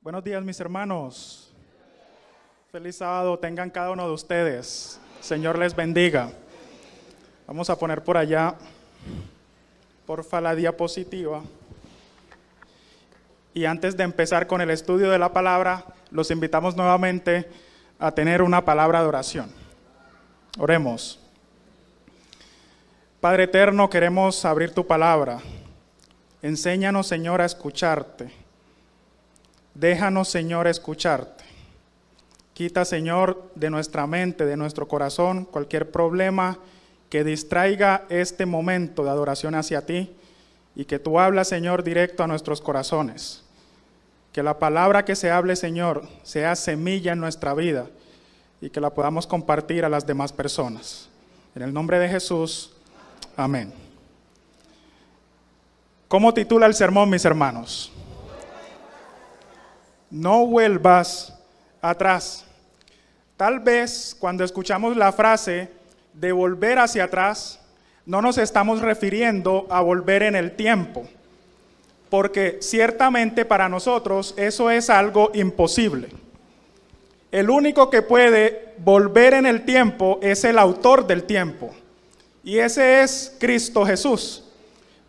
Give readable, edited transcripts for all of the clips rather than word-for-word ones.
Buenos días, mis hermanos. Feliz sábado tengan cada uno de ustedes. Señor les bendiga. Vamos a poner por allá, porfa, la diapositiva. Y antes de empezar con el estudio de la palabra, los invitamos nuevamente a tener una palabra de oración. Oremos. Padre eterno, queremos abrir tu palabra. Enséñanos, Señor, a escucharte. Déjanos, Señor, escucharte. Quita, Señor, de nuestra mente, de nuestro corazón, cualquier problema que distraiga este momento de adoración hacia ti y que tú hablas, Señor, directo a nuestros corazones. Que la palabra que se hable, Señor, sea semilla en nuestra vida y que la podamos compartir a las demás personas. En el nombre de Jesús, amén. ¿Cómo titula el sermón, mis hermanos? No vuelvas atrás. Tal vez cuando escuchamos la frase de volver hacia atrás, no nos estamos refiriendo a volver en el tiempo, porque ciertamente para nosotros eso es algo imposible. El único que puede volver en el tiempo es el autor del tiempo, y ese es Cristo Jesús.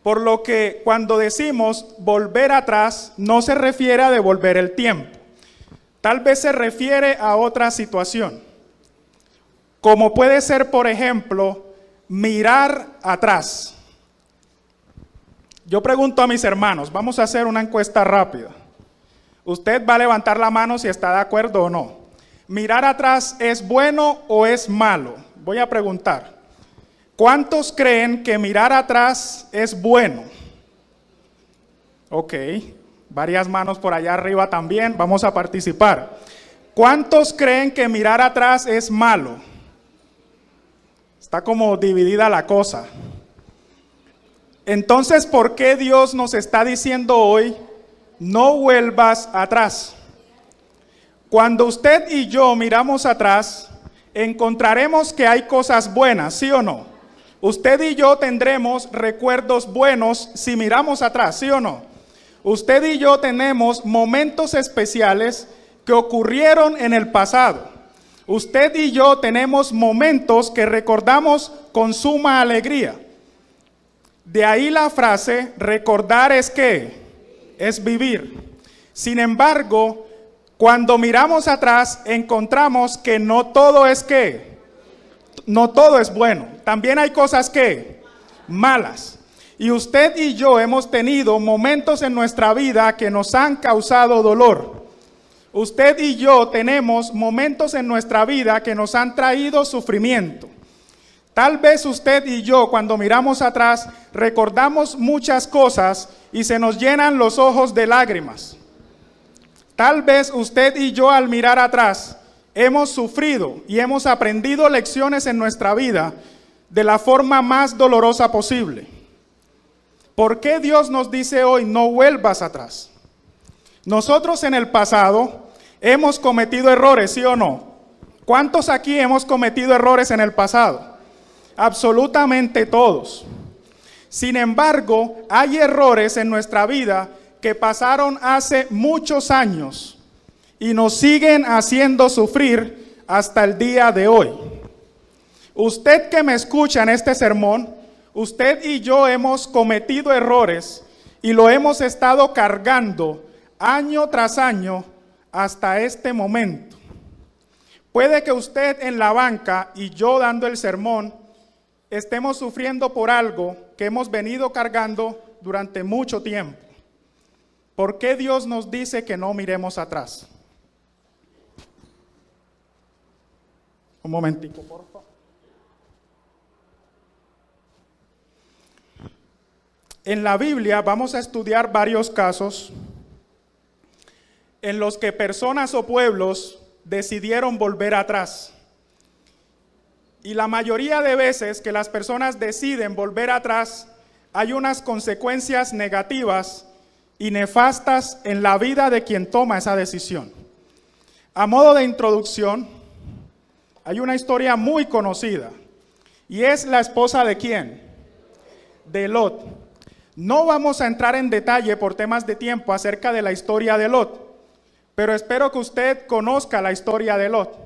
Por lo que cuando decimos volver atrás, no se refiere a devolver el tiempo. Tal vez se refiere a otra situación, como puede ser, por ejemplo, mirar atrás. Yo pregunto a mis hermanos, vamos a hacer una encuesta rápida. Usted va a levantar la mano si está de acuerdo o no. ¿Mirar atrás es bueno o es malo? Voy a preguntar. ¿Cuántos creen que mirar atrás es bueno? Ok, varias manos por allá arriba también, vamos a participar. ¿Cuántos creen que mirar atrás es malo? Está como dividida la cosa. Entonces, ¿por qué Dios nos está diciendo hoy, no vuelvas atrás? Cuando usted y yo miramos atrás, encontraremos que hay cosas buenas, ¿sí o no? Usted y yo tendremos recuerdos buenos si miramos atrás, ¿sí o no? Usted y yo tenemos momentos especiales que ocurrieron en el pasado. Usted y yo tenemos momentos que recordamos con suma alegría. De ahí la frase, recordar es ¿qué? Es vivir. Sin embargo, cuando miramos atrás, encontramos que no todo es ¿qué? No todo es bueno. También hay cosas que malas. Y usted y yo hemos tenido momentos en nuestra vida que nos han causado dolor. Usted y yo tenemos momentos en nuestra vida que nos han traído sufrimiento. Tal vez usted y yo, cuando miramos atrás, recordamos muchas cosas y se nos llenan los ojos de lágrimas. Tal vez usted y yo, al mirar atrás, hemos sufrido y hemos aprendido lecciones en nuestra vida de la forma más dolorosa posible. ¿Por qué Dios nos dice hoy, no vuelvas atrás? Nosotros en el pasado hemos cometido errores, ¿sí o no? ¿Cuántos aquí hemos cometido errores en el pasado? Absolutamente todos. Sin embargo, hay errores en nuestra vida que pasaron hace muchos años y nos siguen haciendo sufrir hasta el día de hoy. Usted que me escucha en este sermón, usted y yo hemos cometido errores y lo hemos estado cargando año tras año hasta este momento. Puede que usted en la banca y yo dando el sermón estemos sufriendo por algo que hemos venido cargando durante mucho tiempo. ¿Por qué Dios nos dice que no miremos atrás? Un momentico, por favor. En la Biblia vamos a estudiar varios casos en los que personas o pueblos decidieron volver atrás. Y la mayoría de veces que las personas deciden volver atrás, hay unas consecuencias negativas y nefastas en la vida de quien toma esa decisión. A modo de introducción, hay una historia muy conocida, y es la esposa de ¿quién? De Lot. No vamos a entrar en detalle por temas de tiempo acerca de la historia de Lot, pero espero que usted conozca la historia de Lot.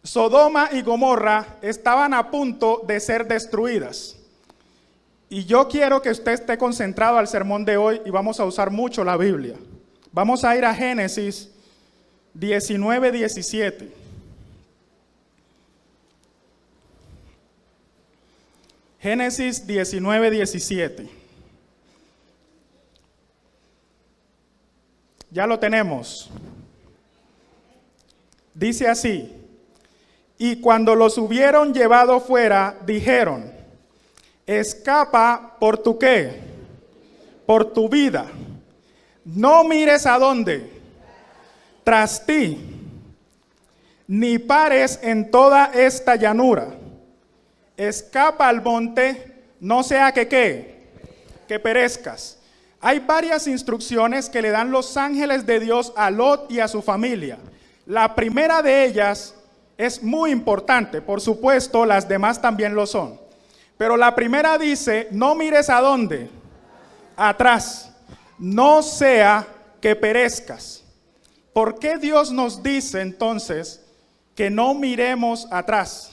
Sodoma y Gomorra estaban a punto de ser destruidas. Y yo quiero que usted esté concentrado al sermón de hoy y vamos a usar mucho la Biblia. Vamos a ir a Génesis 19:17. Génesis 19:17. Ya lo tenemos. Dice así: y cuando los hubieron llevado fuera, dijeron: escapa por tu ¿qué? Por tu vida. No mires a dónde. Tras ti. Ni pares en toda esta llanura. Escapa al monte, no sea que ¿qué? Que perezcas. Hay varias instrucciones que le dan los ángeles de Dios a Lot y a su familia. La primera de ellas es muy importante, por supuesto, las demás también lo son. Pero la primera dice: no mires a dónde, atrás, no sea que perezcas. ¿Por qué Dios nos dice entonces que no miremos atrás?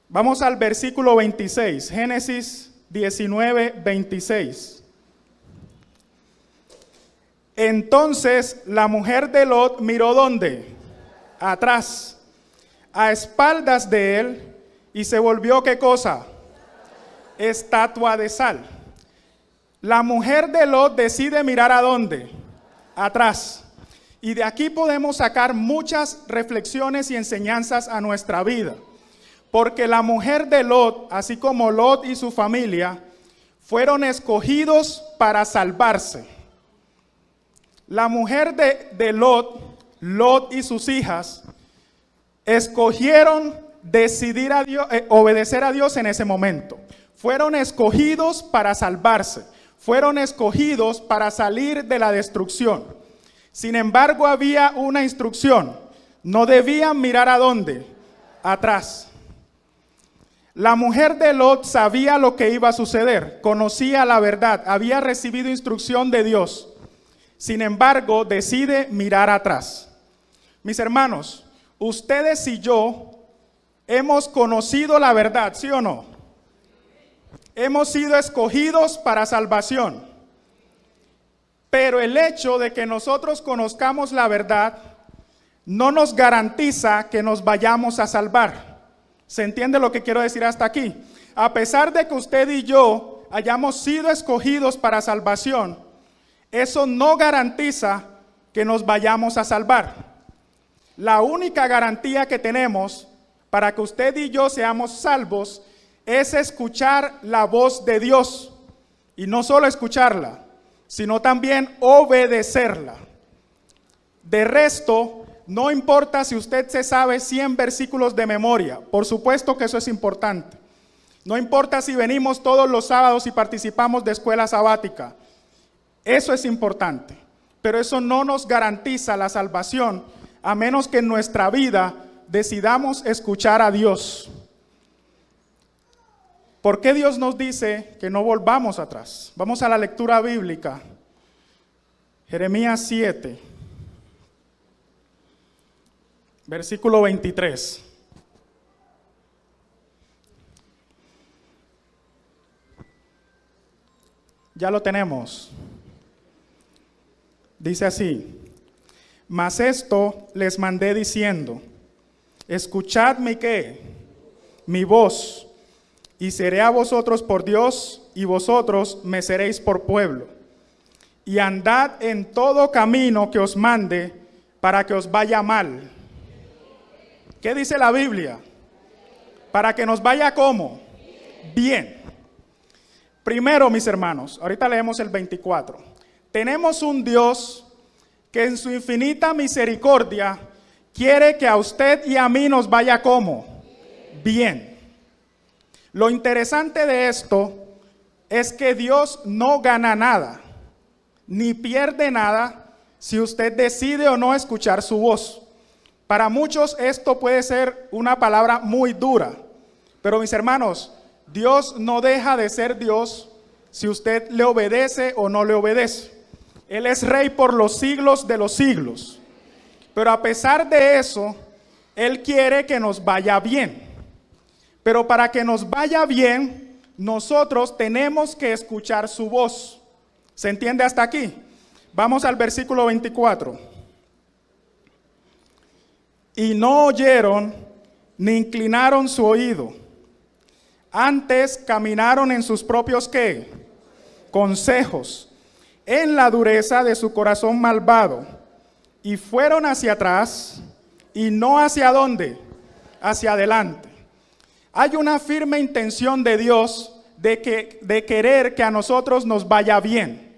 Vamos al versículo 26, Génesis 19:26. Entonces la mujer de Lot miró ¿dónde? Atrás, a espaldas de él, y se volvió ¿qué cosa? Estatua de sal. La mujer de Lot decide mirar ¿a dónde? Atrás. Y de aquí podemos sacar muchas reflexiones y enseñanzas a nuestra vida. Porque la mujer de Lot, así como Lot y su familia, fueron escogidos para salvarse. La mujer de Lot, Lot y sus hijas, escogieron decidir a Dios, obedecer a Dios en ese momento. Fueron escogidos para salvarse. Fueron escogidos para salir de la destrucción. Sin embargo, había una instrucción. No debían mirar ¿a dónde? Atrás. La mujer de Lot sabía lo que iba a suceder. Conocía la verdad. Había recibido instrucción de Dios. Sin embargo, decide mirar atrás. Mis hermanos, ustedes y yo hemos conocido la verdad, ¿sí o no? Hemos sido escogidos para salvación. Pero el hecho de que nosotros conozcamos la verdad no nos garantiza que nos vayamos a salvar. ¿Se entiende lo que quiero decir hasta aquí? A pesar de que usted y yo hayamos sido escogidos para salvación, eso no garantiza que nos vayamos a salvar. La única garantía que tenemos para que usted y yo seamos salvos es escuchar la voz de Dios. Y no solo escucharla, sino también obedecerla. De resto, no importa si usted se sabe 100 versículos de memoria. Por supuesto que eso es importante. No importa si venimos todos los sábados y participamos de escuela sabática. Eso es importante, pero eso no nos garantiza la salvación, a menos que en nuestra vida decidamos escuchar a Dios. ¿Por qué Dios nos dice que no volvamos atrás? Vamos a la lectura bíblica. Jeremías 7, versículo 23. Ya lo tenemos. Dice así: mas esto les mandé diciendo, escuchad mi ¿qué? Mi voz, y seré a vosotros por Dios, y vosotros me seréis por pueblo. Y andad en todo camino que os mande, para que os vaya mal. ¿Qué dice la Biblia? Para que nos vaya ¿cómo? Bien. Primero, mis hermanos, ahorita leemos el 24. Tenemos un Dios que en su infinita misericordia quiere que a usted y a mí nos vaya ¿cómo? Bien. Lo interesante de esto es que Dios no gana nada, ni pierde nada si usted decide o no escuchar su voz. Para muchos esto puede ser una palabra muy dura, pero mis hermanos, Dios no deja de ser Dios si usted le obedece o no le obedece. Él es rey por los siglos de los siglos. Pero a pesar de eso, Él quiere que nos vaya bien. Pero para que nos vaya bien, nosotros tenemos que escuchar su voz. ¿Se entiende hasta aquí? Vamos al versículo 24. Y no oyeron ni inclinaron su oído. Antes caminaron en sus propios ¿qué? Consejos, en la dureza de su corazón malvado. Y fueron hacia atrás y no hacia dónde, hacia adelante. Hay una firme intención de Dios de querer que a nosotros nos vaya bien.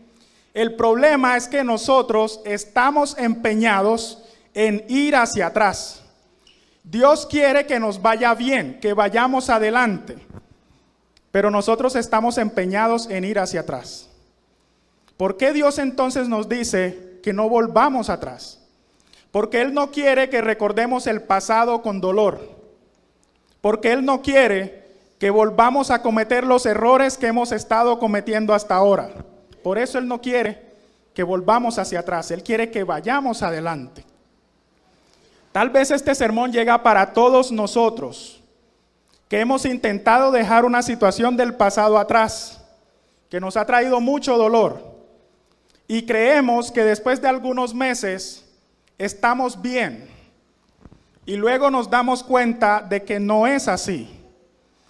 El problema es que nosotros estamos empeñados en ir hacia atrás. Dios quiere que nos vaya bien, que vayamos adelante, pero nosotros estamos empeñados en ir hacia atrás. ¿Por qué Dios entonces nos dice que no volvamos atrás? Porque Él no quiere que recordemos el pasado con dolor. Porque Él no quiere que volvamos a cometer los errores que hemos estado cometiendo hasta ahora. Por eso Él no quiere que volvamos hacia atrás. Él quiere que vayamos adelante. Tal vez este sermón llega para todos nosotros, que hemos intentado dejar una situación del pasado atrás, que nos ha traído mucho dolor. Y creemos que después de algunos meses estamos bien. Y luego nos damos cuenta de que no es así.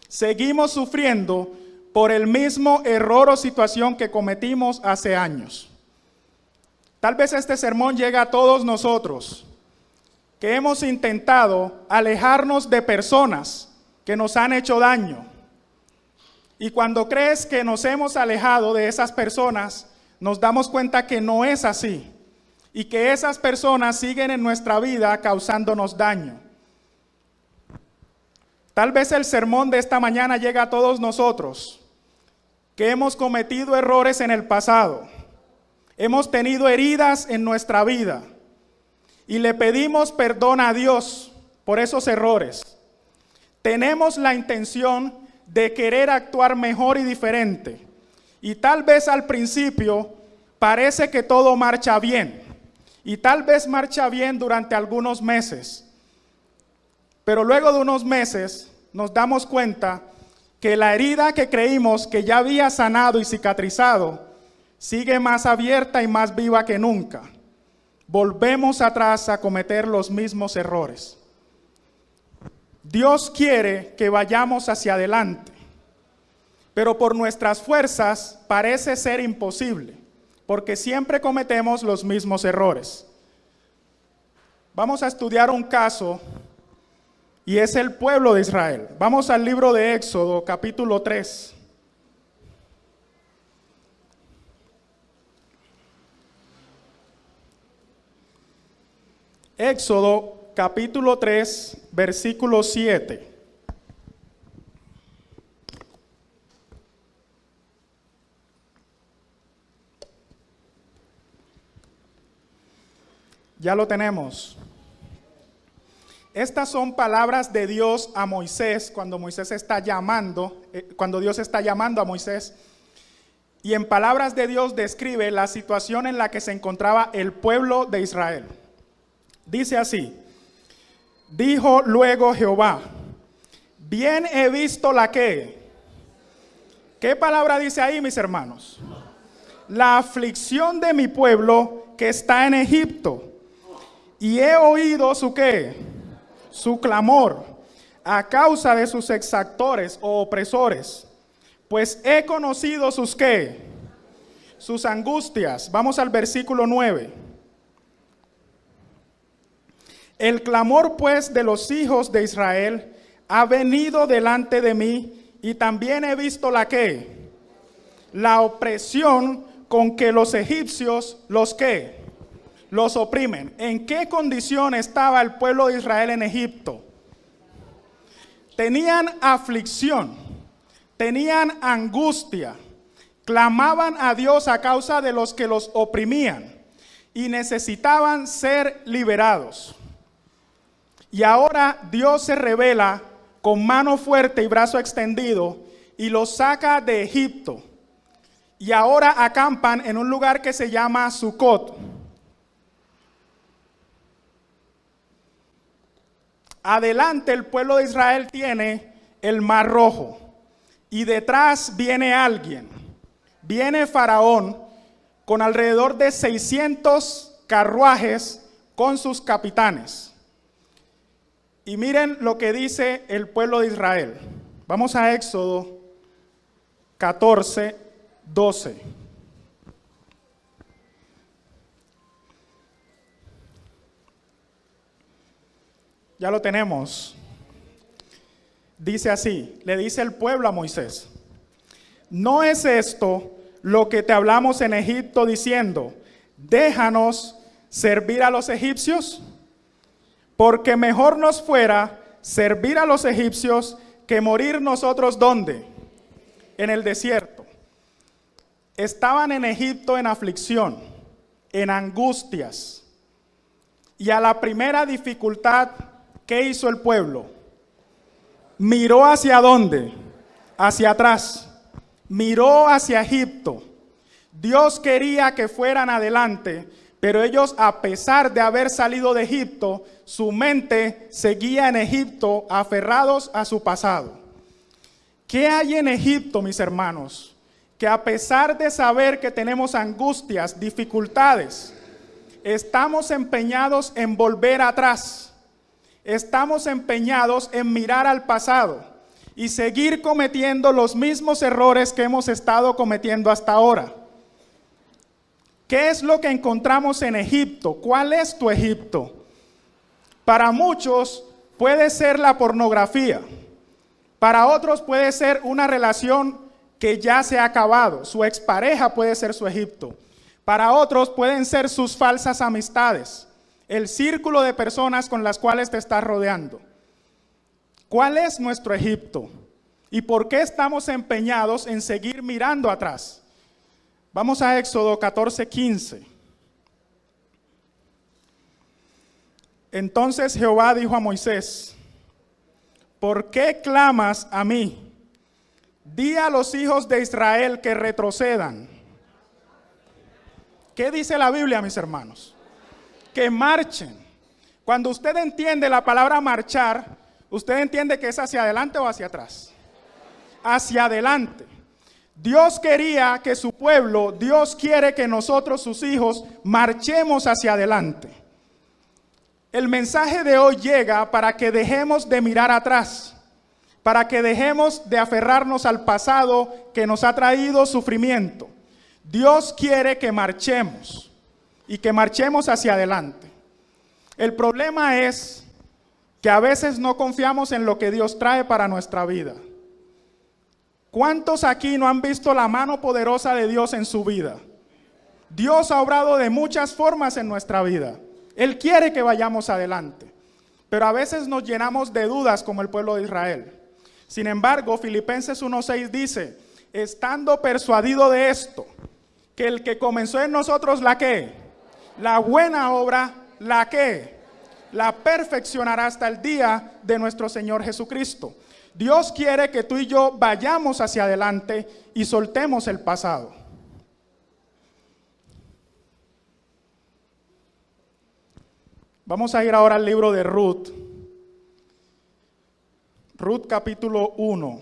Seguimos sufriendo por el mismo error o situación que cometimos hace años. Tal vez este sermón llega a todos nosotros, que hemos intentado alejarnos de personas que nos han hecho daño. Y cuando crees que nos hemos alejado de esas personas, nos damos cuenta que no es así. Y que esas personas siguen en nuestra vida causándonos daño. Tal vez el sermón de esta mañana llega a todos nosotros, que hemos cometido errores en el pasado. Hemos tenido heridas en nuestra vida. Y le pedimos perdón a Dios por esos errores. Tenemos la intención de querer actuar mejor y diferente. Y tal vez al principio parece que todo marcha bien. Y tal vez marcha bien durante algunos meses. Pero luego de unos meses nos damos cuenta que la herida que creímos que ya había sanado y cicatrizado sigue más abierta y más viva que nunca. Volvemos atrás a cometer los mismos errores. Dios quiere que vayamos hacia adelante, pero por nuestras fuerzas parece ser imposible. Porque siempre cometemos los mismos errores. Vamos a estudiar un caso y es el pueblo de Israel. Vamos al libro de Éxodo, capítulo 3. Éxodo, capítulo 3, versículo 7. Ya lo tenemos. Estas son palabras de Dios a Moisés cuando Moisés está llamando, cuando Dios está llamando a Moisés. Y en palabras de Dios describe la situación en la que se encontraba el pueblo de Israel. Dice así: dijo luego Jehová, bien he visto la que. ¿Qué palabra dice ahí, mis hermanos? La aflicción de mi pueblo que está en Egipto. Y he oído su ¿qué? Su clamor a causa de sus exactores o opresores. Pues he conocido sus ¿qué? Sus angustias. Vamos al versículo 9. El clamor pues de los hijos de Israel ha venido delante de mí y también he visto la ¿qué? La opresión con que los egipcios los ¿qué? Los oprimen. ¿En qué condición estaba el pueblo de Israel en Egipto? Tenían aflicción, tenían angustia, clamaban a Dios a causa de los que los oprimían y necesitaban ser liberados. Y ahora Dios se revela con mano fuerte y brazo extendido y los saca de Egipto. y ahora acampan en un lugar que se llama Sucot. Adelante el pueblo de Israel tiene el Mar Rojo y detrás viene alguien. Viene Faraón con alrededor de 600 carruajes con sus capitanes. Y miren lo que dice el pueblo de Israel. Vamos a Éxodo 14, 12. Ya lo tenemos. Dice así, le dice el pueblo a Moisés: ¿no es esto lo que te hablamos en Egipto diciendo, déjanos servir a los egipcios? Porque mejor nos fuera servir a los egipcios que morir nosotros, ¿dónde? En el desierto. Estaban en Egipto en aflicción, en angustias. Y a la primera dificultad, ¿qué hizo el pueblo? Miró hacia dónde, hacia atrás, miró hacia Egipto. Dios quería que fueran adelante, pero ellos, a pesar de haber salido de Egipto, su mente seguía en Egipto, aferrados a su pasado. ¿Qué hay en Egipto, mis hermanos? Que a pesar de saber que tenemos angustias, dificultades, estamos empeñados en volver atrás. Estamos empeñados en mirar al pasado y seguir cometiendo los mismos errores que hemos estado cometiendo hasta ahora. ¿Qué es lo que encontramos en Egipto? ¿Cuál es tu Egipto? Para muchos puede ser la pornografía. Para otros puede ser una relación que ya se ha acabado. Su expareja puede ser su Egipto. Para otros pueden ser sus falsas amistades. El círculo de personas con las cuales te estás rodeando. ¿Cuál es nuestro Egipto? ¿Y por qué estamos empeñados en seguir mirando atrás? Vamos a Éxodo 14, 15. Entonces Jehová dijo a Moisés: ¿por qué clamas a mí? Di a los hijos de Israel que retrocedan. ¿Qué dice la Biblia, mis hermanos? Que marchen. Cuando usted entiende la palabra marchar, usted entiende que es hacia adelante o hacia atrás. Hacia adelante. Dios quería que su pueblo, Dios quiere que nosotros, sus hijos, marchemos hacia adelante. El mensaje de hoy llega para que dejemos de mirar atrás, para que dejemos de aferrarnos al pasado que nos ha traído sufrimiento. Dios quiere que marchemos y que marchemos hacia adelante. El problema es que a veces no confiamos en lo que Dios trae para nuestra vida. ¿Cuántos aquí no han visto la mano poderosa de Dios en su vida? Dios ha obrado de muchas formas en nuestra vida. Él quiere que vayamos adelante, pero a veces nos llenamos de dudas como el pueblo de Israel. Sin embargo, Filipenses 1:6 dice: estando persuadido de esto, que el que comenzó en nosotros la ¿qué? La buena obra, ¿la qué? La perfeccionará hasta el día de nuestro Señor Jesucristo. Dios quiere que tú y yo vayamos hacia adelante y soltemos el pasado. Vamos a ir ahora al libro de Ruth. Ruth capítulo 1.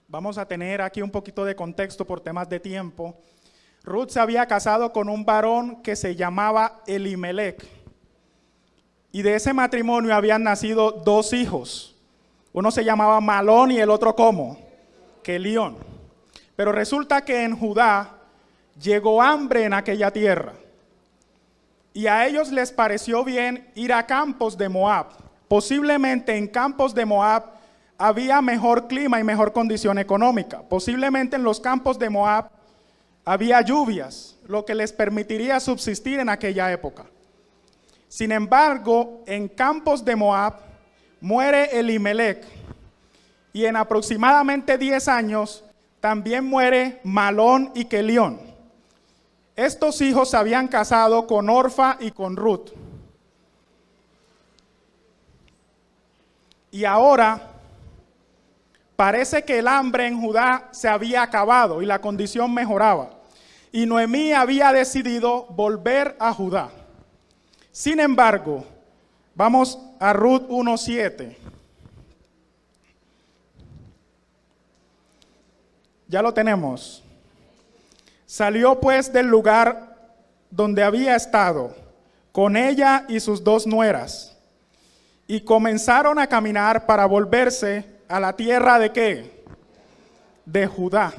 Vamos a tener aquí un poquito de contexto por temas de tiempo. Ruth se había casado con un varón que se llamaba Elimelech. Y de ese matrimonio habían nacido dos hijos. Uno se llamaba Malón y el otro ¿cómo? Kelión. Pero resulta que en Judá llegó hambre en aquella tierra. Y a ellos les pareció bien ir a campos de Moab. Posiblemente en campos de Moab había mejor clima y mejor condición económica. Posiblemente en los campos de Moab había lluvias, lo que les permitiría subsistir en aquella época. Sin embargo, en campos de Moab muere Elimelech y en aproximadamente 10 años también muere Malón y Kelión. Estos hijos se habían casado con Orfa y con Ruth. Y ahora parece que el hambre en Judá se había acabado y la condición mejoraba. Y Noemí había decidido volver a Judá. Sin embargo, vamos a Ruth 1:7. Ya lo tenemos. Salió pues del lugar donde había estado, con ella y sus 2 nueras, y comenzaron a caminar para volverse a la tierra de ¿qué? De Judá.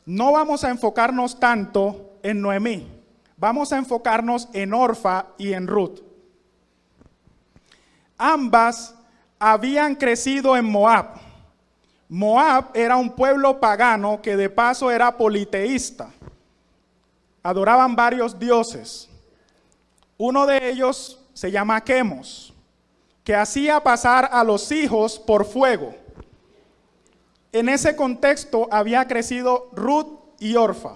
No vamos a enfocarnos tanto en Noemí, vamos a enfocarnos en Orfa y en Ruth. Ambas habían crecido en Moab. Moab era un pueblo pagano que de paso era politeísta. Adoraban varios dioses. Uno de ellos se llama Quemos, que hacía pasar a los hijos por fuego. En ese contexto había crecido Ruth y Orfa.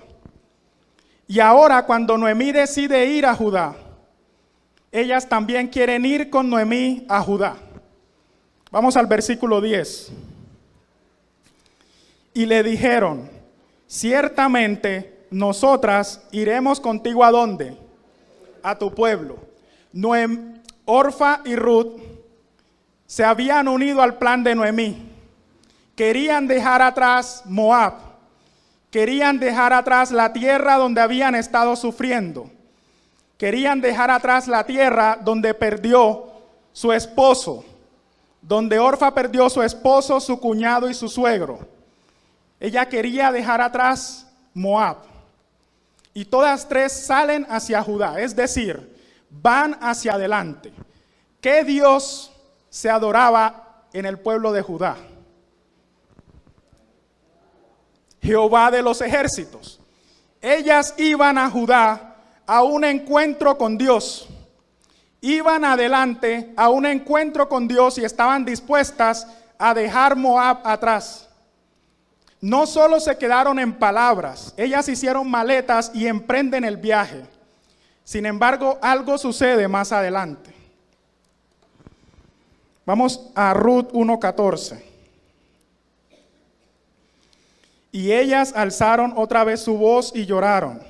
Y ahora cuando Noemí decide ir a Judá, ellas también quieren ir con Noemí a Judá. Vamos al versículo 10. Y le dijeron, ciertamente nosotras iremos contigo ¿a dónde? A tu pueblo. Orfa y Ruth se habían unido al plan de Noemí. Querían dejar atrás Moab. Querían dejar atrás la tierra donde habían estado sufriendo. Querían dejar atrás la tierra donde perdió su esposo. Donde Orfa perdió su esposo, su cuñado y su suegro. Ella quería dejar atrás Moab. Y todas 3 salen hacia Judá, es decir, van hacia adelante. ¿Qué Dios se adoraba en el pueblo de Judá? Jehová de los ejércitos. Ellas iban a Judá a un encuentro con Dios. Iban adelante a un encuentro con Dios y estaban dispuestas a dejar Moab atrás. No solo se quedaron en palabras, ellas hicieron maletas y emprenden el viaje. Sin embargo, algo sucede más adelante. Vamos a Ruth 1:14. Y ellas alzaron otra vez su voz y lloraron.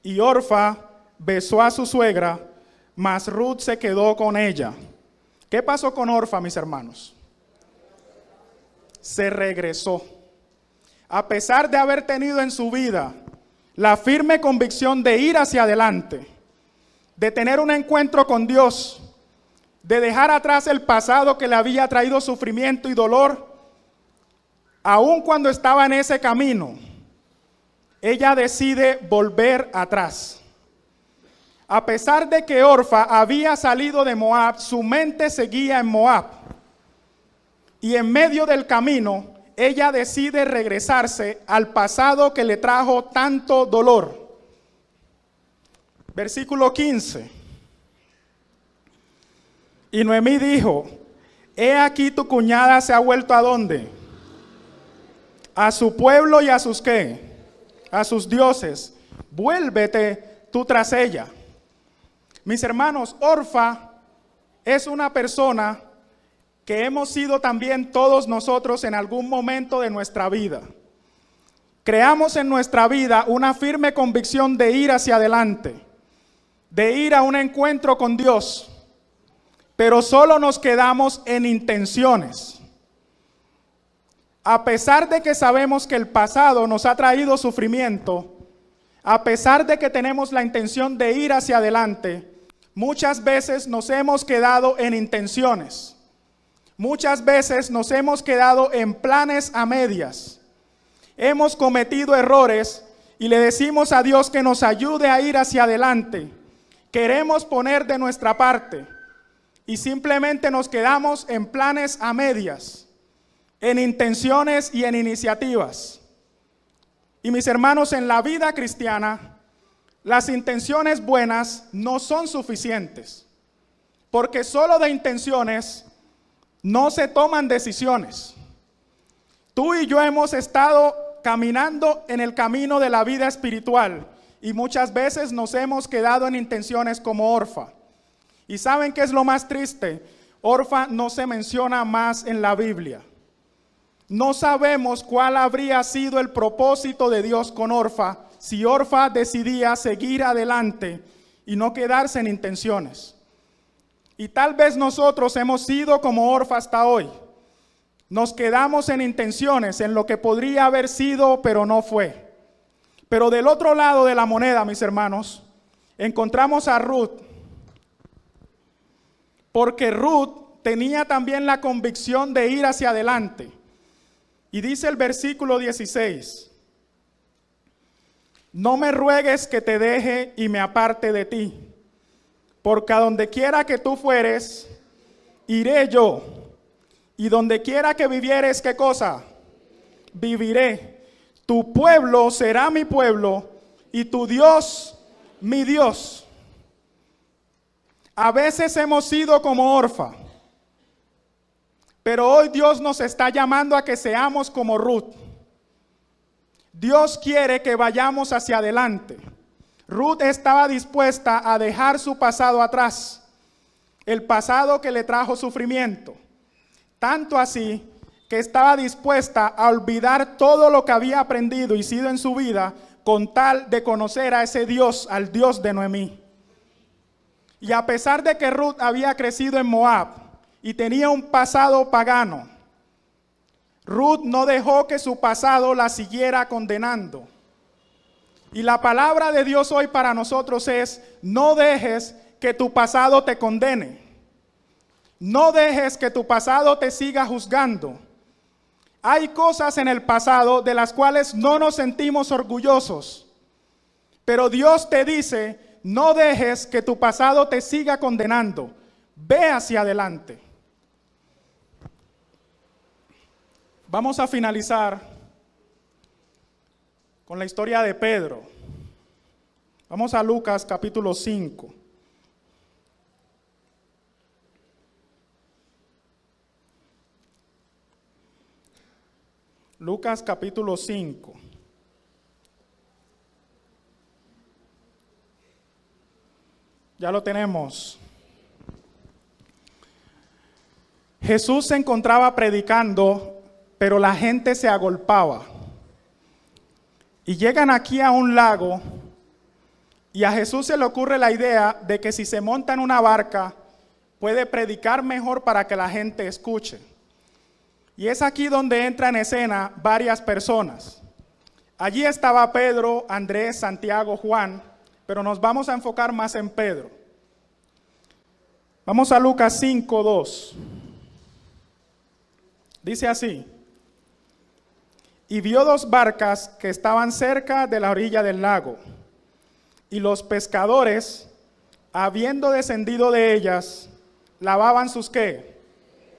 Y Orfa besó a su suegra, mas Ruth se quedó con ella. ¿Qué pasó con Orfa, mis hermanos? Se regresó. A pesar de haber tenido en su vida la firme convicción de ir hacia adelante, de tener un encuentro con Dios, de dejar atrás el pasado que le había traído sufrimiento y dolor, aun cuando estaba en ese camino, ella decide volver atrás. A pesar de que Orfa había salido de Moab, su mente seguía en Moab. Y en medio del camino, ella decide regresarse al pasado que le trajo tanto dolor. Versículo 15. Y Noemí dijo, he aquí tu cuñada se ha vuelto ¿a dónde? A su pueblo y a sus ¿qué? A sus dioses. Vuélvete tú tras ella. Mis hermanos, Orfa es una persona que hemos sido también todos nosotros en algún momento de nuestra vida. Creamos en nuestra vida una firme convicción de ir hacia adelante, de ir a un encuentro con Dios, pero solo nos quedamos en intenciones. A pesar de que sabemos que el pasado nos ha traído sufrimiento, a pesar de que tenemos la intención de ir hacia adelante, muchas veces nos hemos quedado en intenciones. Muchas veces nos hemos quedado en planes a medias. Hemos cometido errores y le decimos a Dios que nos ayude a ir hacia adelante. Queremos poner de nuestra parte y simplemente nos quedamos en planes a medias, en intenciones y en iniciativas. Y mis hermanos, en la vida cristiana, las intenciones buenas no son suficientes, porque solo de intenciones no se toman decisiones. Tú y yo hemos estado caminando en el camino de la vida espiritual y muchas veces nos hemos quedado en intenciones como Orfa. ¿Y saben qué es lo más triste? Orfa no se menciona más en la Biblia. No sabemos cuál habría sido el propósito de Dios con Orfa si Orfa decidía seguir adelante y no quedarse en intenciones. Y tal vez nosotros hemos sido como Orfa hasta hoy. Nos quedamos en intenciones, en lo que podría haber sido, pero no fue. Pero del otro lado de la moneda, mis hermanos, encontramos a Ruth. Porque Ruth tenía también la convicción de ir hacia adelante. Y dice el versículo 16, no me ruegues que te deje y me aparte de ti, porque a donde quiera que tú fueres, iré yo, y donde quiera que vivieres, ¿qué cosa? Viviré. Tu pueblo será mi pueblo, y tu Dios, mi Dios. A veces hemos sido como Orfa, pero hoy Dios nos está llamando a que seamos como Ruth. Dios quiere que vayamos hacia adelante. Ruth estaba dispuesta a dejar su pasado atrás, el pasado que le trajo sufrimiento. Tanto así que estaba dispuesta a olvidar todo lo que había aprendido y sido en su vida con tal de conocer a ese Dios, al Dios de Noemí. Y a pesar de que Ruth había crecido en Moab y tenía un pasado pagano, Ruth no dejó que su pasado la siguiera condenando. Y la palabra de Dios hoy para nosotros es: no dejes que tu pasado te condene. No dejes que tu pasado te siga juzgando. Hay cosas en el pasado de las cuales no nos sentimos orgullosos. Pero Dios te dice: no dejes que tu pasado te siga condenando. Ve hacia adelante. Vamos a finalizar con la historia de Pedro. Vamos a Lucas capítulo 5. Lucas capítulo 5. Ya lo tenemos. Jesús se encontraba predicando, pero la gente se agolpaba. Y llegan aquí a un lago, y a Jesús se le ocurre la idea de que si se monta en una barca, puede predicar mejor para que la gente escuche. Y es aquí donde entran en escena varias personas. Allí estaba Pedro, Andrés, Santiago, Juan, pero nos vamos a enfocar más en Pedro. Vamos a Lucas 5:2. Dice así: y vio dos barcas que estaban cerca de la orilla del lago, y los pescadores, habiendo descendido de ellas, lavaban sus ¿qué?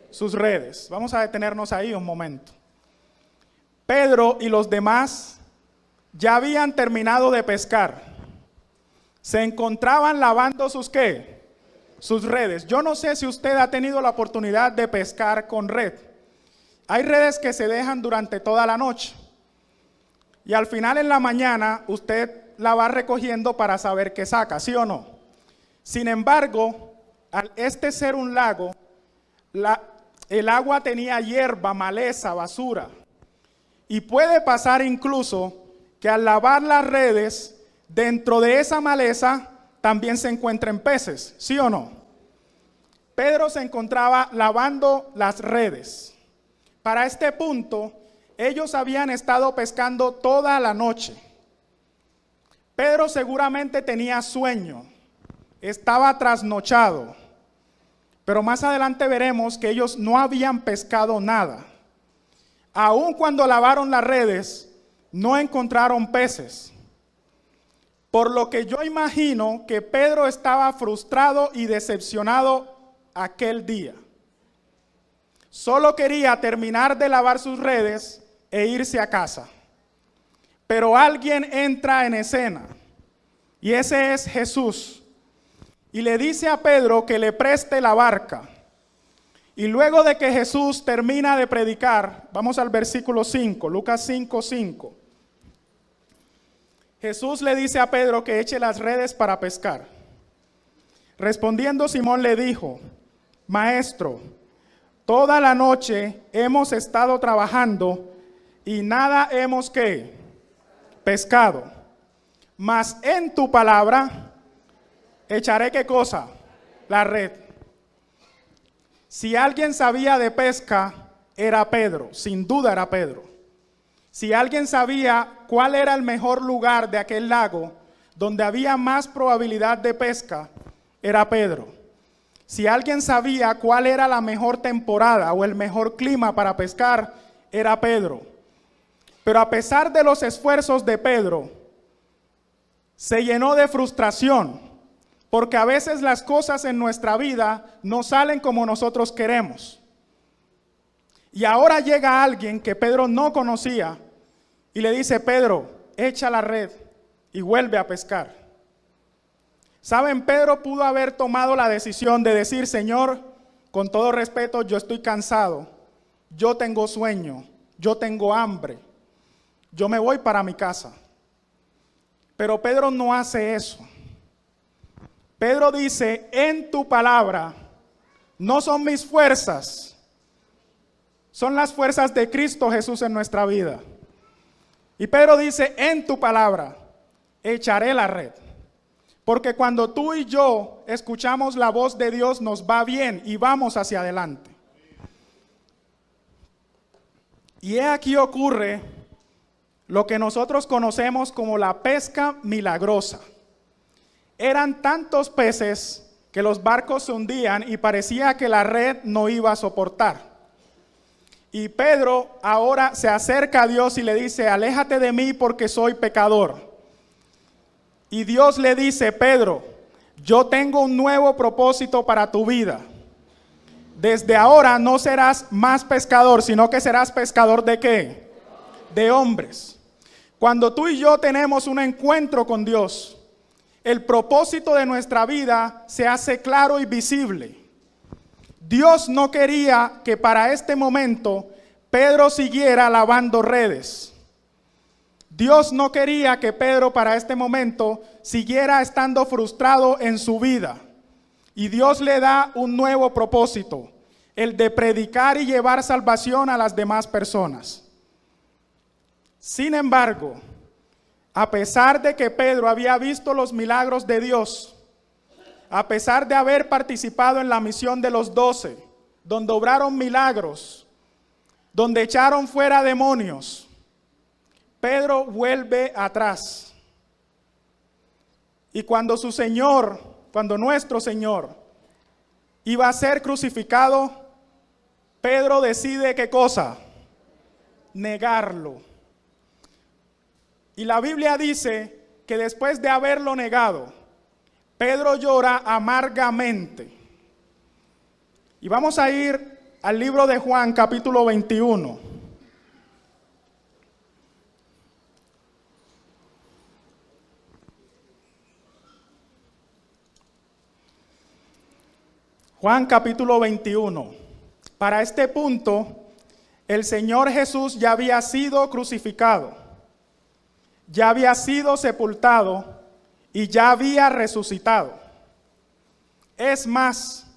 Sus redes. Vamos a detenernos ahí un momento. Pedro y los demás ya habían terminado de pescar. Se encontraban lavando sus ¿qué? Sus redes. Yo no sé si usted ha tenido la oportunidad de pescar con red. Hay redes que se dejan durante toda la noche. Y al final en la mañana usted la va recogiendo para saber qué saca, ¿sí o no? Sin embargo, al este ser un lago, el agua tenía hierba, maleza, basura. Y puede pasar incluso que al lavar las redes, dentro de esa maleza también se encuentren peces, ¿sí o no? Pedro se encontraba lavando las redes. Para este punto, ellos habían estado pescando toda la noche. Pedro seguramente tenía sueño, estaba trasnochado, pero más adelante veremos que ellos no habían pescado nada. Aun cuando lavaron las redes, no encontraron peces. Por lo que yo imagino que Pedro estaba frustrado y decepcionado aquel día. Solo quería terminar de lavar sus redes e irse a casa. Pero alguien entra en escena, y ese es Jesús, y le dice a Pedro que le preste la barca. Y luego de que Jesús termina de predicar, vamos al versículo 5, Lucas 5:5. Jesús le dice a Pedro que eche las redes para pescar. Respondiendo Simón le dijo: Maestro, toda la noche hemos estado trabajando y nada hemos ¿qué? Pescado. Mas en tu palabra echaré ¿qué cosa? La red. Si alguien sabía de pesca, era Pedro, sin duda era Pedro. Si alguien sabía cuál era el mejor lugar de aquel lago, donde había más probabilidad de pesca, era Pedro. Si alguien sabía cuál era la mejor temporada o el mejor clima para pescar, era Pedro. Pero a pesar de los esfuerzos de Pedro, se llenó de frustración, porque a veces las cosas en nuestra vida no salen como nosotros queremos. Y ahora llega alguien que Pedro no conocía y le dice: Pedro, echa la red y vuelve a pescar. Saben, Pedro pudo haber tomado la decisión de decir: Señor, con todo respeto, yo estoy cansado, yo tengo sueño, yo tengo hambre, yo me voy para mi casa. Pero Pedro no hace eso. Pedro dice: en tu palabra no son mis fuerzas, son las fuerzas de Cristo Jesús en nuestra vida. Y Pedro dice: en tu palabra echaré la red. Porque cuando tú y yo escuchamos la voz de Dios, nos va bien y vamos hacia adelante. Y aquí ocurre lo que nosotros conocemos como la pesca milagrosa. Eran tantos peces que los barcos se hundían y parecía que la red no iba a soportar. Y Pedro ahora se acerca a Dios y le dice: aléjate de mí porque soy pecador. Y Dios le dice: Pedro, yo tengo un nuevo propósito para tu vida. Desde ahora no serás más pescador, sino que serás pescador ¿de qué? De hombres. Cuando tú y yo tenemos un encuentro con Dios, el propósito de nuestra vida se hace claro y visible. Dios no quería que para este momento Pedro siguiera lavando redes. Dios no quería que Pedro para este momento siguiera estando frustrado en su vida. Y Dios le da un nuevo propósito, el de predicar y llevar salvación a las demás personas. Sin embargo, a pesar de que Pedro había visto los milagros de Dios, a pesar de haber participado en la misión de los 12, donde obraron milagros, donde echaron fuera demonios, Pedro vuelve atrás. Y cuando nuestro Señor iba a ser crucificado, Pedro decide ¿qué cosa? Negarlo. Y la Biblia dice que después de haberlo negado, Pedro llora amargamente. Y vamos a ir al libro de Juan, capítulo 21. Juan capítulo 21. Para este punto, el Señor Jesús ya había sido crucificado, ya había sido sepultado y ya había resucitado. Es más,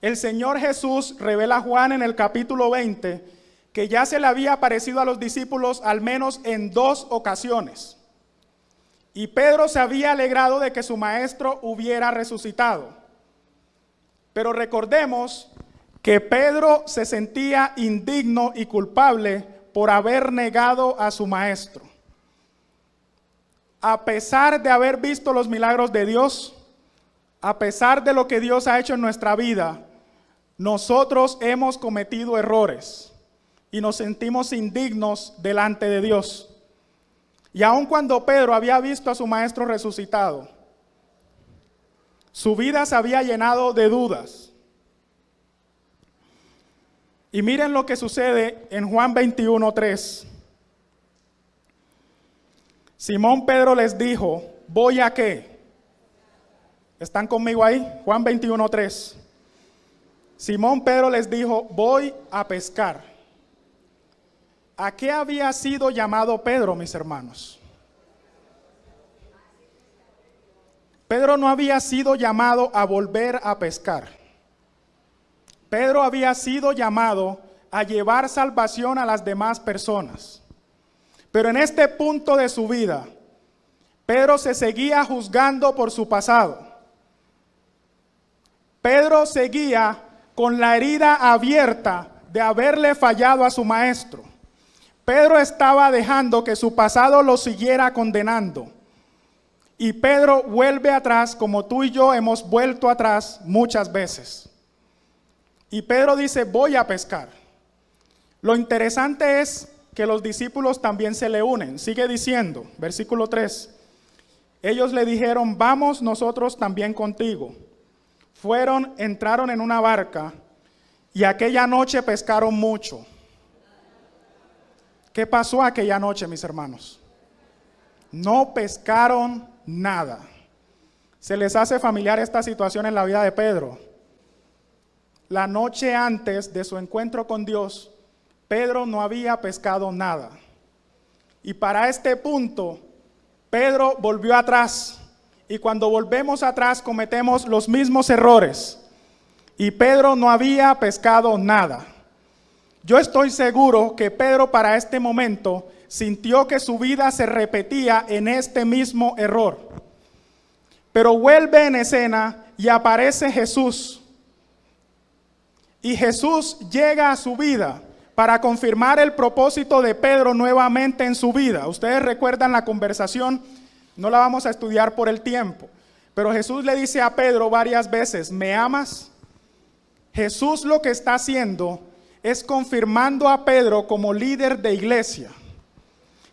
el Señor Jesús revela a Juan en el capítulo 20 que ya se le había aparecido a los discípulos al menos en 2 ocasiones. Y Pedro se había alegrado de que su maestro hubiera resucitado. Pero recordemos que Pedro se sentía indigno y culpable por haber negado a su maestro. A pesar de haber visto los milagros de Dios, a pesar de lo que Dios ha hecho en nuestra vida, nosotros hemos cometido errores y nos sentimos indignos delante de Dios. Y aun cuando Pedro había visto a su maestro resucitado, su vida se había llenado de dudas. Y miren lo que sucede en Juan 21:3. Simón Pedro les dijo: ¿voy a qué? ¿Están conmigo ahí? Juan 21:3. Simón Pedro les dijo: voy a pescar. ¿A qué había sido llamado Pedro, mis hermanos? Pedro no había sido llamado a volver a pescar. Pedro había sido llamado a llevar salvación a las demás personas. Pero en este punto de su vida, Pedro se seguía juzgando por su pasado. Pedro seguía con la herida abierta de haberle fallado a su maestro. Pedro estaba dejando que su pasado lo siguiera condenando. Y Pedro vuelve atrás como tú y yo hemos vuelto atrás muchas veces. Y Pedro dice, voy a pescar. Lo interesante es que los discípulos también se le unen. Sigue diciendo, versículo 3. Ellos le dijeron, vamos nosotros también contigo. Entraron en una barca y aquella noche pescaron mucho. ¿Qué pasó aquella noche, mis hermanos? No pescaron nada. ¿Se les hace familiar esta situación en la vida de Pedro? La noche antes de su encuentro con Dios, Pedro no había pescado nada. Y para este punto, Pedro volvió atrás. Y cuando volvemos atrás cometemos los mismos errores. Y Pedro no había pescado nada. Yo estoy seguro que Pedro para este momento sintió que su vida se repetía en este mismo error. Pero vuelve en escena y aparece Jesús. Y Jesús llega a su vida para confirmar el propósito de Pedro nuevamente en su vida. Ustedes recuerdan la conversación, no la vamos a estudiar por el tiempo, pero Jesús le dice a Pedro varias veces, ¿me amas? Jesús lo que está haciendo es confirmando a Pedro como líder de iglesia.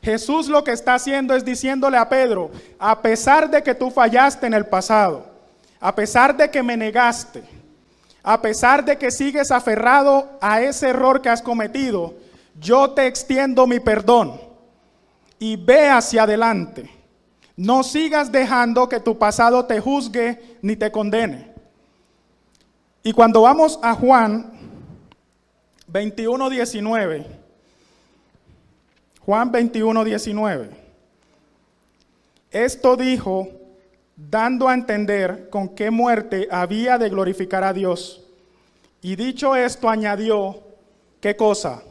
Jesús lo que está haciendo es diciéndole a Pedro, a pesar de que tú fallaste en el pasado, a pesar de que me negaste, a pesar de que sigues aferrado a ese error que has cometido, yo te extiendo mi perdón y ve hacia adelante. No sigas dejando que tu pasado te juzgue ni te condene. Y cuando vamos a Juan 21:19, Juan 21:19, esto dijo, dando a entender con qué muerte había de glorificar a Dios. Y dicho esto añadió, ¿qué cosa?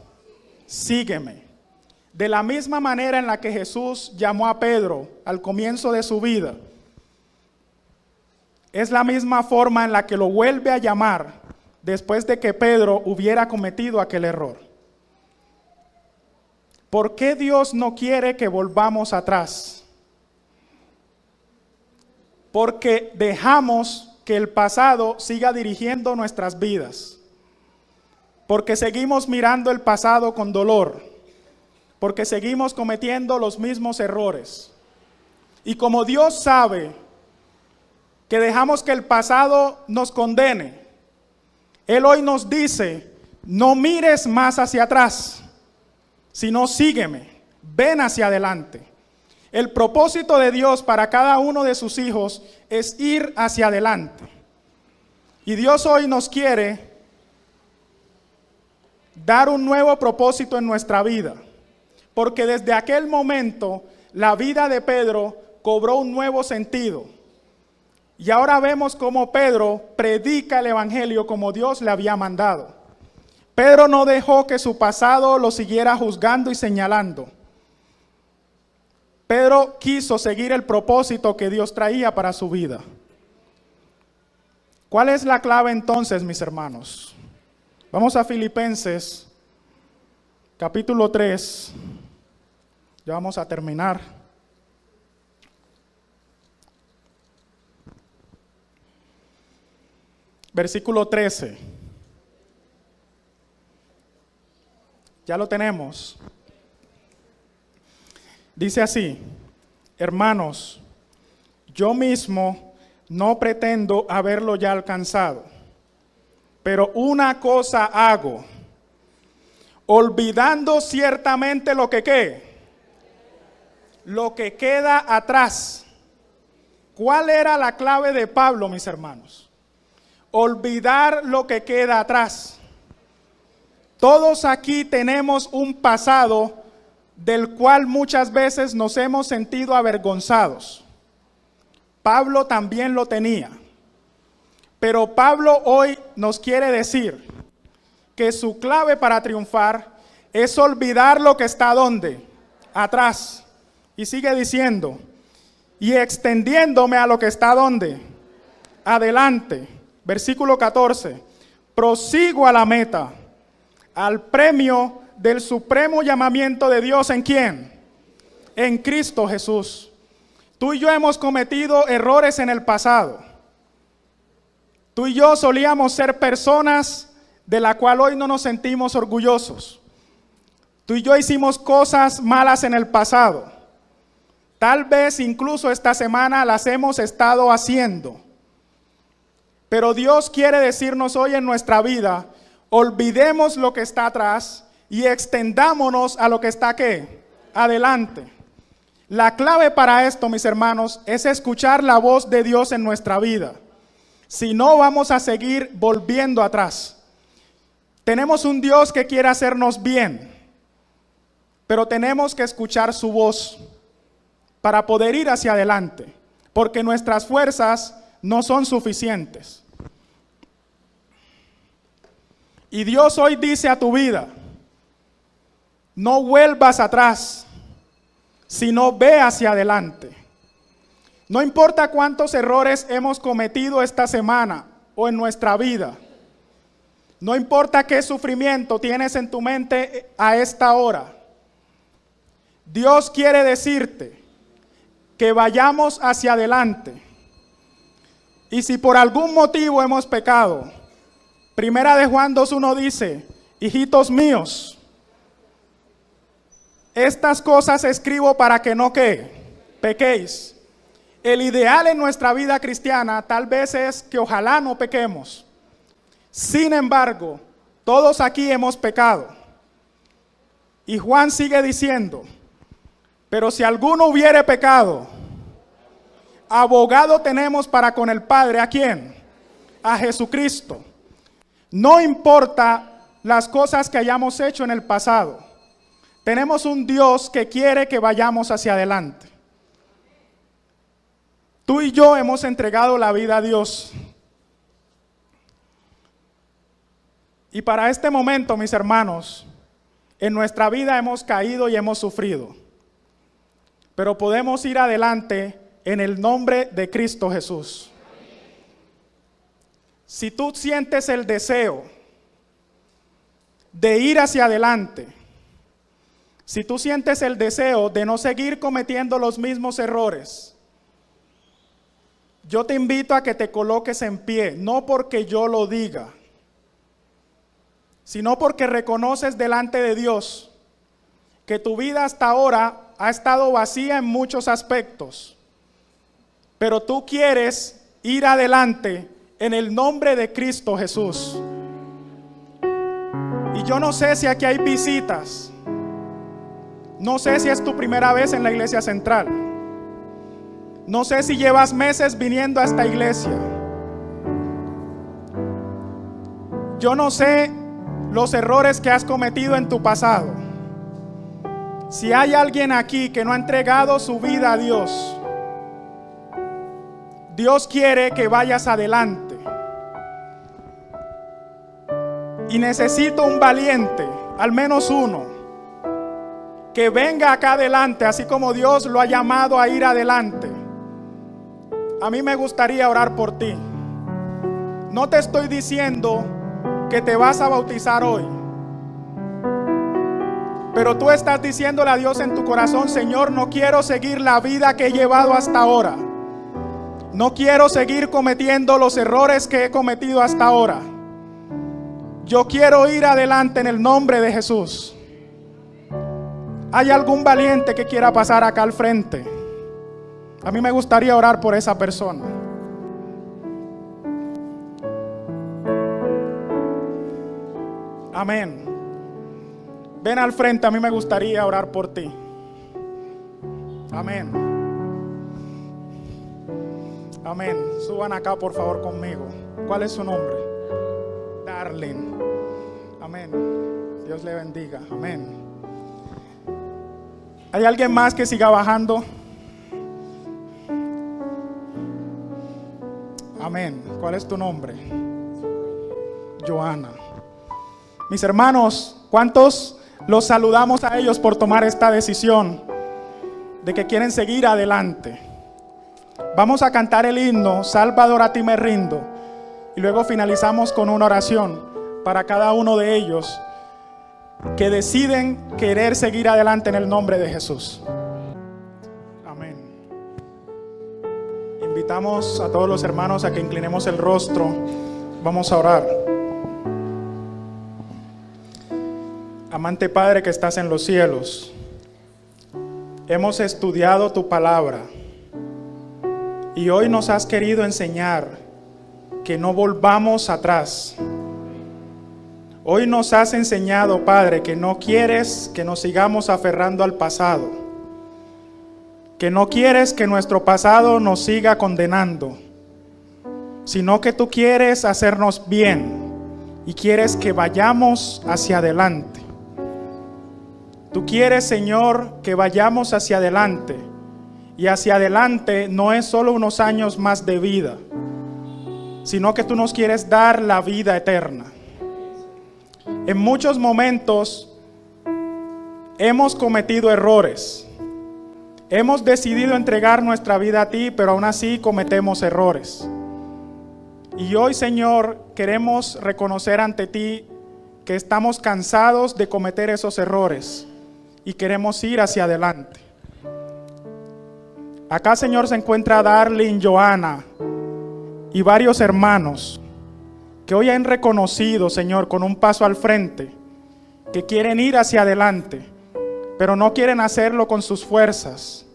Sígueme. De la misma manera en la que Jesús llamó a Pedro al comienzo de su vida, es la misma forma en la que lo vuelve a llamar después de que Pedro hubiera cometido aquel error. ¿Por qué Dios no quiere que volvamos atrás? Porque dejamos que el pasado siga dirigiendo nuestras vidas. Porque seguimos mirando el pasado con dolor. Porque seguimos cometiendo los mismos errores. Y como Dios sabe que dejamos que el pasado nos condene, Él hoy nos dice, no mires más hacia atrás, sino sígueme, ven hacia adelante. El propósito de Dios para cada uno de sus hijos es ir hacia adelante. Y Dios hoy nos quiere dar un nuevo propósito en nuestra vida. Porque desde aquel momento la vida de Pedro cobró un nuevo sentido. Y ahora vemos cómo Pedro predica el evangelio como Dios le había mandado. Pedro no dejó que su pasado lo siguiera juzgando y señalando. Pedro quiso seguir el propósito que Dios traía para su vida. ¿Cuál es la clave entonces, mis hermanos? Vamos a Filipenses, capítulo 3. Ya vamos a terminar. Versículo 13. Ya lo tenemos. Dice así, hermanos, yo mismo no pretendo haberlo ya alcanzado, pero una cosa hago, olvidando ciertamente lo que ¿qué? Lo que queda atrás. ¿Cuál era la clave de Pablo, mis hermanos? Olvidar lo que queda atrás. Todos aquí tenemos un pasado del cual muchas veces nos hemos sentido avergonzados. Pablo también lo tenía. Pero Pablo hoy nos quiere decir que su clave para triunfar es olvidar lo que está ¿dónde? Atrás. Y sigue diciendo, y extendiéndome a lo que está ¿dónde? Adelante. Versículo 14. Prosigo a la meta, al premio del supremo llamamiento de Dios. ¿En quién? En Cristo Jesús. Tú y yo hemos cometido errores en el pasado. Tú y yo solíamos ser personas de la cual hoy no nos sentimos orgullosos. Tú y yo hicimos cosas malas en el pasado. Tal vez incluso esta semana las hemos estado haciendo. Pero Dios quiere decirnos hoy en nuestra vida, olvidemos lo que está atrás y extendámonos a lo que está ¿qué? Adelante. La clave para esto, mis hermanos, es escuchar la voz de Dios en nuestra vida. Si no, vamos a seguir volviendo atrás. Tenemos un Dios que quiere hacernos bien, pero tenemos que escuchar su voz para poder ir hacia adelante, porque nuestras fuerzas no son suficientes. Y Dios hoy dice a tu vida, no vuelvas atrás, sino ve hacia adelante. No importa cuántos errores hemos cometido esta semana o en nuestra vida. No importa qué sufrimiento tienes en tu mente a esta hora. Dios quiere decirte que vayamos hacia adelante. Y si por algún motivo hemos pecado, Primera de Juan 2:1 dice, hijitos míos, estas cosas escribo para que no ¿qué? Pequéis. El ideal en nuestra vida cristiana tal vez es que ojalá no pequemos. Sin embargo, todos aquí hemos pecado. Y Juan sigue diciendo, pero si alguno hubiere pecado, abogado tenemos para con el Padre, ¿a quién? A Jesucristo. No importa las cosas que hayamos hecho en el pasado. Tenemos un Dios que quiere que vayamos hacia adelante. Tú y yo hemos entregado la vida a Dios. Y para este momento, mis hermanos, en nuestra vida hemos caído y hemos sufrido. Pero podemos ir adelante en el nombre de Cristo Jesús. Si tú sientes el deseo de ir hacia adelante, si tú sientes el deseo de no seguir cometiendo los mismos errores, yo te invito a que te coloques en pie, no porque yo lo diga, sino porque reconoces delante de Dios que tu vida hasta ahora ha estado vacía en muchos aspectos, pero tú quieres ir adelante en el nombre de Cristo Jesús. Y yo no sé si aquí hay visitas, no sé si es tu primera vez en la iglesia central, no sé si llevas meses viniendo a esta iglesia, yo no sé los errores que has cometido en tu pasado. Si hay alguien aquí que no ha entregado su vida a Dios, Dios quiere que vayas adelante. Y necesito un valiente, al menos uno, que venga acá adelante, así como Dios lo ha llamado a ir adelante. A mí me gustaría orar por ti. No te estoy diciendo que te vas a bautizar hoy, pero tú estás diciéndole a Dios en tu corazón, Señor, no quiero seguir la vida que he llevado hasta ahora. No quiero seguir cometiendo los errores que he cometido hasta ahora. Yo quiero ir adelante en el nombre de Jesús. ¿Hay algún valiente que quiera pasar acá al frente? A mí me gustaría orar por esa persona. Amén. Ven al frente, a mí me gustaría orar por ti. Amén. Amén. Suban acá por favor conmigo. ¿Cuál es su nombre? Darlene. Amén. Dios le bendiga. Amén. ¿Hay alguien más que siga bajando? Amén. ¿Cuál es tu nombre? Joana. Mis hermanos, ¿cuántos los saludamos a ellos por tomar esta decisión de que quieren seguir adelante? Vamos a cantar el himno, Salvador a ti me rindo, y luego finalizamos con una oración para cada uno de ellos que deciden querer seguir adelante en el nombre de Jesús. Amén. Invitamos a todos los hermanos a que inclinemos el rostro. Vamos a orar. Amante Padre que estás en los cielos, hemos estudiado tu palabra y hoy nos has querido enseñar que no volvamos atrás. Hoy nos has enseñado, Padre, que no quieres que nos sigamos aferrando al pasado, que no quieres que nuestro pasado nos siga condenando, sino que tú quieres hacernos bien y quieres que vayamos hacia adelante. Tú quieres, Señor, que vayamos hacia adelante, y hacia adelante no es solo unos años más de vida, sino que tú nos quieres dar la vida eterna. En muchos momentos hemos cometido errores. Hemos decidido entregar nuestra vida a ti, pero aún así cometemos errores. Y hoy, Señor, queremos reconocer ante ti que estamos cansados de cometer esos errores y queremos ir hacia adelante. Acá, Señor, se encuentra Darlene, Joana y varios hermanos que hoy han reconocido, Señor, con un paso al frente, que quieren ir hacia adelante, pero no quieren hacerlo con sus fuerzas,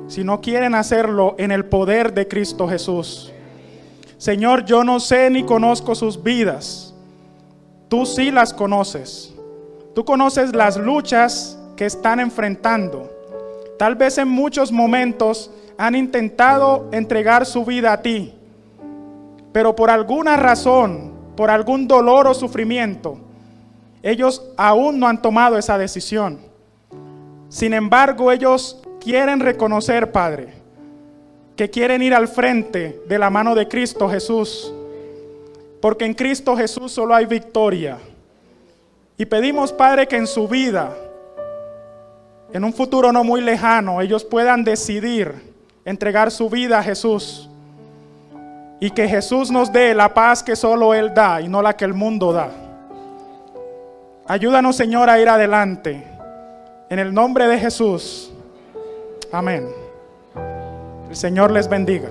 sino quieren hacerlo en el poder de Cristo Jesús. Señor, yo no sé ni conozco sus vidas. Tú sí las conoces. Tú conoces las luchas que están enfrentando. Tal vez en muchos momentos han intentado entregar su vida a ti, pero por alguna razón, por algún dolor o sufrimiento, ellos aún no han tomado esa decisión. Sin embargo, ellos quieren reconocer, Padre, que quieren ir al frente de la mano de Cristo Jesús, porque en Cristo Jesús solo hay victoria. Y pedimos, Padre, que en su vida, en un futuro no muy lejano, ellos puedan decidir entregar su vida a Jesús. Y que Jesús nos dé la paz que solo Él da y no la que el mundo da. Ayúdanos, Señor, a ir adelante. En el nombre de Jesús. Amén. El Señor les bendiga.